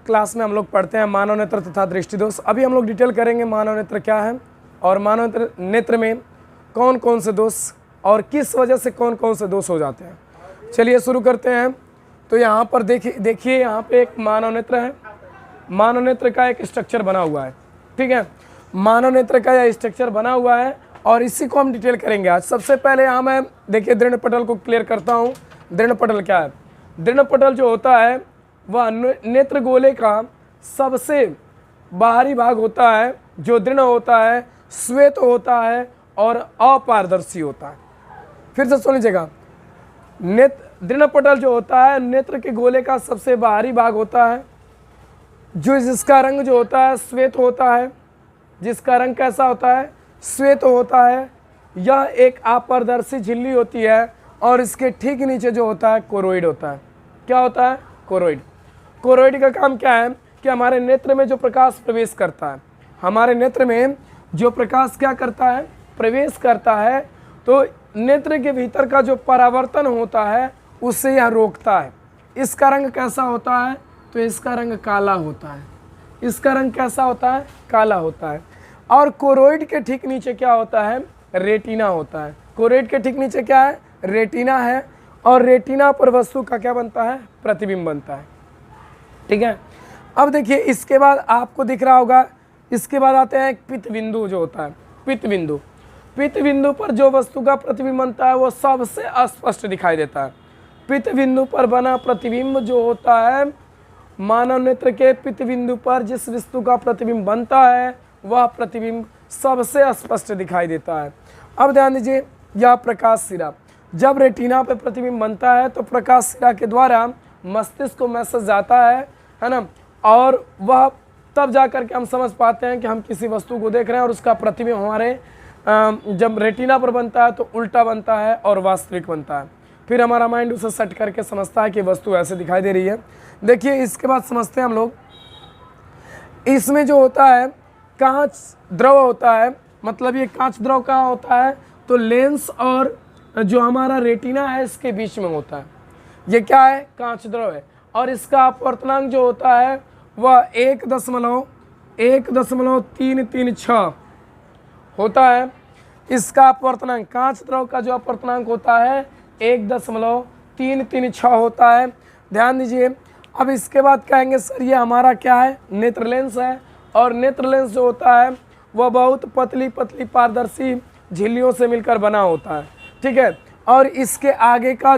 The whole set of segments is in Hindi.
क्लास में हम लोग पढ़ते हैं मानव नेत्र तथा दृष्टि दोष। अभी हम लोग डिटेल करेंगे मानव नेत्र क्या है और मानव नेत्र में कौन कौन से दोष और किस वजह से कौन कौन से दोष हो जाते हैं। चलिए शुरू करते हैं। तो यहाँ पर देखिए यहाँ पे एक मानव नेत्र है। मानव नेत्र का एक स्ट्रक्चर बना हुआ है, ठीक है। मानव नेत्र का यह स्ट्रक्चर बना हुआ है और इसी को हम डिटेल करेंगे आज। सबसे पहले यहाँ मैं देखिए दृढ़ पटल को क्लियर करता हूँ। दृढ़ पटल क्या है? दृढ़ पटल जो होता है वह नेत्र गोले का सबसे बाहरी भाग होता है, जो दृढ़ होता है, श्वेत होता है और अपारदर्शी होता है। फिर से सुन लीजिएगा, दृढ़ पटल जो होता है नेत्र के गोले का सबसे बाहरी भाग होता है, जिसका रंग जो होता है श्वेत होता है। जिसका रंग कैसा होता है? श्वेत होता है। यह एक अपारदर्शी झिल्ली होती है और इसके ठीक नीचे जो होता है कोरोइड होता है। क्या होता है? कोरोइड। कोरोइड का काम क्या है कि हमारे नेत्र में जो प्रकाश प्रवेश करता है, हमारे नेत्र में जो प्रकाश क्या करता है? प्रवेश करता है, तो नेत्र के भीतर का जो परावर्तन होता है उससे यह रोकता है। इसका रंग कैसा होता है? तो इसका रंग काला होता है। इसका रंग कैसा होता है? काला होता है। और कोरोइड के ठीक नीचे क्या होता है? रेटिना होता है। कोरोइड के ठीक नीचे क्या है? रेटिना है। और रेटिना पर वस्तु का क्या बनता है? प्रतिबिंब बनता है, ठीक है। अब देखिए इसके बाद आपको दिख रहा होगा, इसके बाद आते हैं पित्त बिंदु जो होता है। पित्त बिंदु, पित्त बिंदु पर जो वस्तु का प्रतिबिंब बनता है वो सबसे अस्पष्ट दिखाई देता है। पित्त बिंदु पर बना प्रतिबिंब जो होता है, मानव नेत्र के पित्त बिंदु पर जिस वस्तु का प्रतिबिंब बनता है वह प्रतिबिंब सबसे स्पष्ट दिखाई देता है। अब ध्यान दीजिए, यह प्रकाश सिरा, जब रेटिना पे प्रतिबिंब बनता है तो प्रकाश सिरा के द्वारा मस्तिष्क को मैसेज जाता है ना, और वह तब जा कर के हम समझ पाते हैं कि हम किसी वस्तु को देख रहे हैं और उसका प्रतिबिंब हमारे जब रेटिना पर बनता है तो उल्टा बनता है और वास्तविक बनता है। फिर हमारा माइंड उसे सेट करके समझता है कि वस्तु ऐसे दिखाई दे रही है। देखिए इसके बाद समझते हैं हम लोग, इसमें जो होता है कांच द्रव होता है। मतलब ये कांच द्रव कहाँ होता है? तो लेंस और जो हमारा रेटिना है इसके बीच में होता है। ये क्या है? कांच द्रव है। और इसका अपवर्तनांक जो होता है वह 1.13336 होता है। इसका अपवर्तनांक, कांच द्रव का जो अपवर्तनांक होता है 1.336 होता है। ध्यान दीजिए। अब इसके बाद कहेंगे सर ये हमारा क्या है? नेत्र लेंस है। और नेत्र लेंस जो होता है वह बहुत पतली पतली पारदर्शी झिल्लियों से मिलकर बना होता है, ठीक है। और इसके आगे का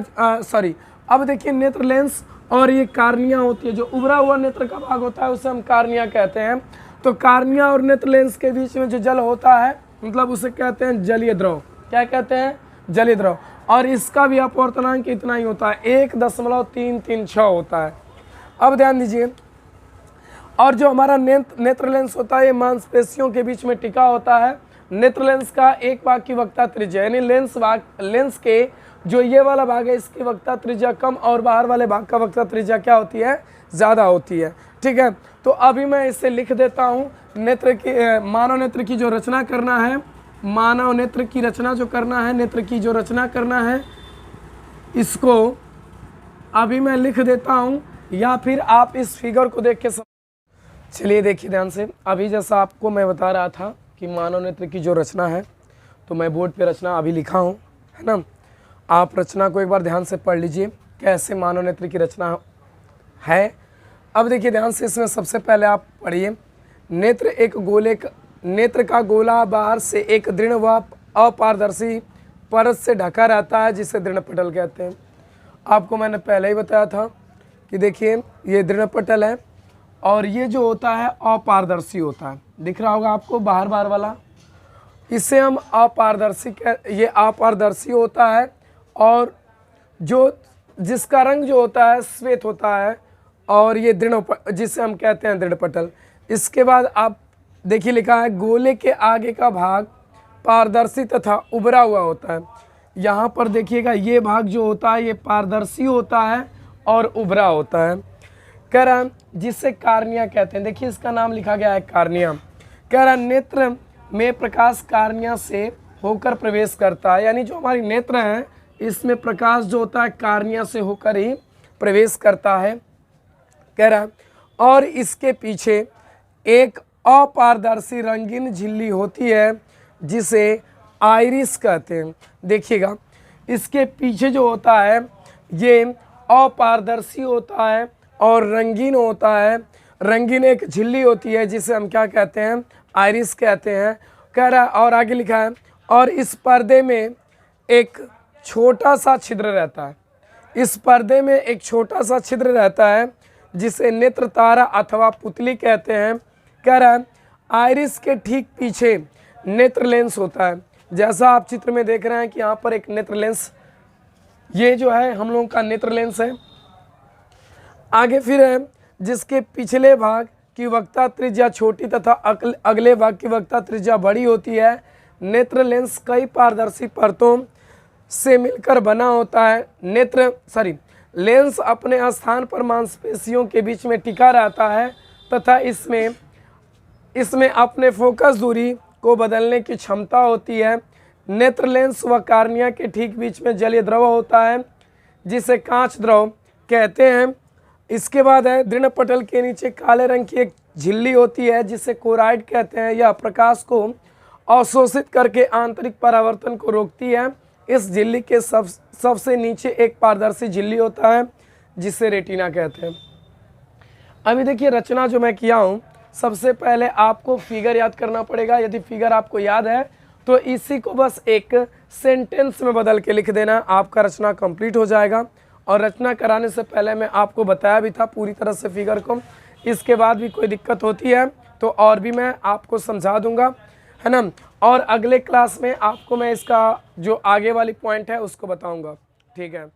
अब देखिए नेत्र लेंस और ये कार्निया होती है, जो उभरा हुआ नेत्र का भाग होता है उसे हम कार्निया कहते हैं। तो कार्निया और नेत्र लेंस के बीच में जो जल होता है मतलब उसे कहते हैं जलीय द्रव। क्या कहते हैं? जलीय द्रव। और इसका भी अपवर्तनांक इतना ही होता है, 1.336 होता है। अब ध्यान दीजिए, और जो हमारा नेत्र लेंस होता है ये मांसपेशियों के बीच में टिका होता है। नेत्र लेंस का एक भाग की वक्ता त्रिज्या, यानी लेंस के जो ये वाला भाग है इसकी वक्ता त्रिज्या कम और बाहर वाले भाग का वक्ता त्रिज्या क्या होती है? ज़्यादा होती है, ठीक है। तो अभी मैं इसे लिख देता हूँ। नेत्र की मानव नेत्र की जो रचना करना है, मानव नेत्र की रचना जो करना है, नेत्र की जो रचना करना है, इसको अभी मैं लिख देता हूँ या फिर आप इस फिगर को देख के चलिए देखिए ध्यान से। अभी जैसा आपको मैं बता रहा था कि मानव नेत्र की जो रचना है, तो मैं बोर्ड पे रचना अभी लिखा हूँ, है ना। आप रचना को एक बार ध्यान से पढ़ लीजिए कैसे मानव नेत्र की रचना है। अब देखिए ध्यान से, इसमें सबसे पहले आप पढ़िए, नेत्र का गोला बाहर से एक दृढ़ व अपारदर्शी परत से ढका रहता है जिसे दृढ़ पटल कहते हैं। आपको मैंने पहले ही बताया था कि देखिए ये दृढ़ पटल है और ये जो होता है अपारदर्शी होता है। दिख रहा होगा आपको बाहर वाला, इसे हम ये अपारदर्शी होता है और जिसका रंग जो होता है श्वेत होता है और ये जिसे हम कहते हैं दृढ़ पटल। इसके बाद आप देखिए लिखा है गोले के आगे का भाग पारदर्शी तथा उभरा हुआ होता है। यहाँ पर देखिएगा ये भाग जो होता है ये पारदर्शी होता है और उभरा होता है। कह रहा है जिसे कार्निया कहते हैं। देखिए इसका नाम लिखा गया है कार्निया। कह रहा है नेत्र में प्रकाश कार्निया से होकर प्रवेश करता है, यानी जो हमारी नेत्र है इसमें प्रकाश जो होता है कार्निया से होकर ही प्रवेश करता है। कह रहा है और इसके पीछे एक अपारदर्शी रंगीन झिल्ली होती है जिसे आइरिस कहते हैं। देखिएगा, इसके पीछे जो होता है ये अपारदर्शी होता है और रंगीन होता है। रंगीन एक झिल्ली होती है जिसे हम क्या कहते हैं, आइरिस कहते हैं। कह रहा है और आगे लिखा है, और इस पर्दे में एक छोटा सा छिद्र रहता है। इस पर्दे में एक छोटा सा छिद्र रहता है जिसे नेत्र तारा अथवा पुतली कहते हैं। कह रहा है आइरिस के ठीक पीछे नेत्र लेंस होता है। जैसा आप चित्र में देख रहे हैं कि यहाँ पर एक नेत्र लेंस, ये जो है हम लोगों का नेत्र लेंस है। आगे फिर है जिसके पिछले भाग की वक्ता त्रिज्या छोटी तथा अगले भाग की वक्ता त्रिज्या बड़ी होती है। नेत्र लेंस कई पारदर्शी परतों से मिलकर बना होता है। लेंस अपने स्थान पर मांसपेशियों के बीच में टिका रहता है तथा इसमें अपने फोकस दूरी को बदलने की क्षमता होती है। नेत्र लेंस व कार्निया के ठीक बीच में जलीय द्रव होता है जिसे कांच द्रव कहते हैं। इसके बाद है दृढ़ पटल के नीचे काले रंग की एक झिल्ली होती है जिसे कोराइड कहते हैं। यह प्रकाश को अवशोषित करके आंतरिक परावर्तन को रोकती है। इस झिल्ली के सबसे नीचे एक पारदर्शी झिल्ली होता है जिसे रेटिना कहते हैं। अभी देखिए रचना जो मैं किया हूँ, सबसे पहले आपको फिगर याद करना पड़ेगा। यदि फिगर आपको याद है तो इसी को बस एक सेंटेंस में बदल के लिख देना, आपका रचना कंप्लीट हो जाएगा। और रचना कराने से पहले मैं आपको बताया भी था पूरी तरह से फिगर को। इसके बाद भी कोई दिक्कत होती है तो और भी मैं आपको समझा दूंगा, है ना। और अगले क्लास में आपको मैं इसका जो आगे वाली पॉइंट है उसको बताऊंगा, ठीक है।